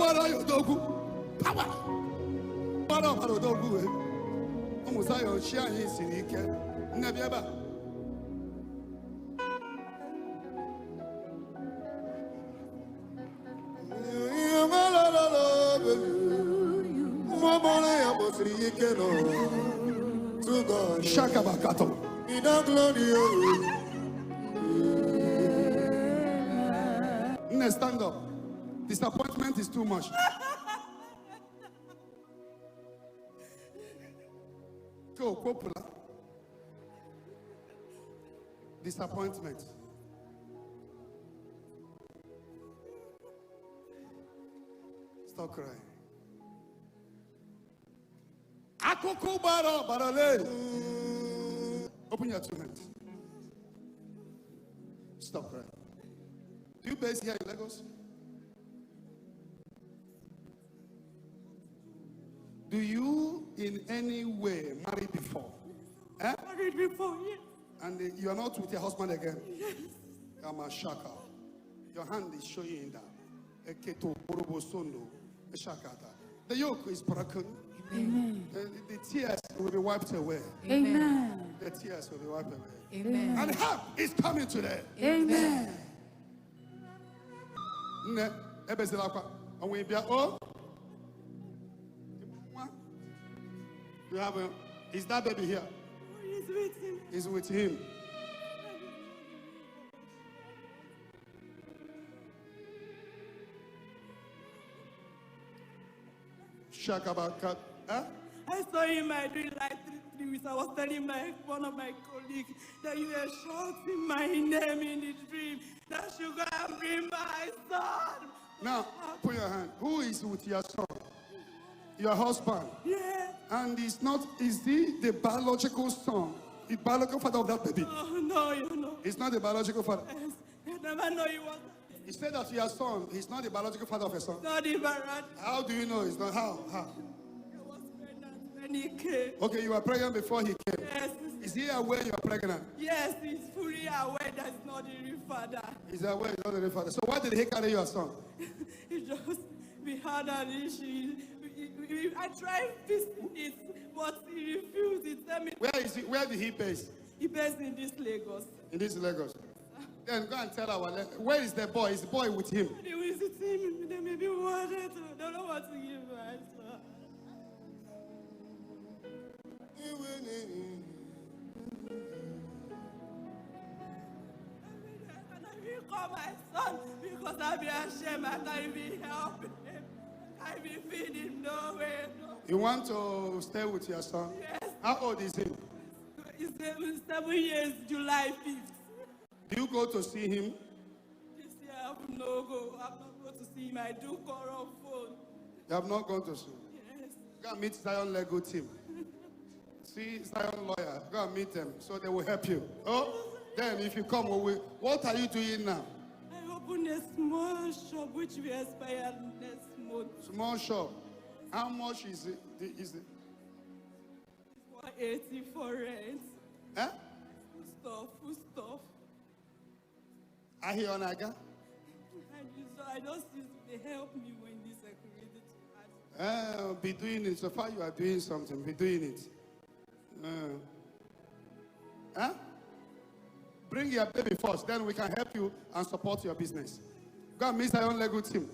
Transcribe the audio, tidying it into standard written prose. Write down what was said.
Power your dogu. Power. Power your dogu. Omusayo share his in ike. Nebiaba. Shakabakato. Stand up. Disappointment is too much. Go, popular. Disappointment. Stop crying. Akoko baro barale. Open your 2 hands. Stop crying. Do you base here in Lagos? Do you in any way marry before? Eh? Married before, yes. And you are not with your husband again? Yes. I'm a shaka. Your hand is showing that. Eketo borobo sondo. Shakata. The yoke is broken. Amen. The tears will be wiped away. Amen. The tears will be wiped away. Amen. And help is coming today. Amen. Ne, ebezelakwa. Onwe bia oh. You have a, is that baby here? He's with him. He's with him. Shakabaka. Huh? I saw him I doing like three weeks. I was telling one of my colleagues that you were shouting my name in the dream. That you go and bring my son. Now, put your hand. Who is with your son? Your husband. Yeah. And is he the biological son? The biological father of that baby? Oh, no, you know. He's not the biological father. Yes. I never know he was. He said that your son, he's not the biological father of your son. Not even right. How do you know he's not? How? I was pregnant when he came. Okay, you were pregnant before he came. Yes. Is he aware you are pregnant? Yes, he's fully aware that it's not the real father. He's aware he's not the real father. So why did he carry your son? He just, we had an issue. I tried fixing it, but he refused. He told me. Where is he? Where did he base? He based in this Lagos. In this Lagos. Then go and tell where is the boy? Is the boy with him? They will visit him. They may be worried. They don't know what to give my son. And I will call my son because I'll be ashamed. I can't even help him. I will feed him no way. No. You want to stay with your son? Yes. How old is he? He's 7 years, July 5th. Do you go to see him? This year I have no go. I'm not going to see him. I do call on phone. You have not gone to see him? Yes. Go and meet Zion Lego team. See Zion lawyer. Go and meet them so they will help you. Oh, then if you come away, what are you doing now? I opened a small shop which will expire next month. Small shop. How much is it? Is it? 180 for rent. Huh? Food stuff. I hear on Aga. I just use they help me when this security to ask. Be doing it. So far you are doing something. Be doing it. Huh? Bring your baby first, then we can help you and support your business. Go and meet your own Lego team.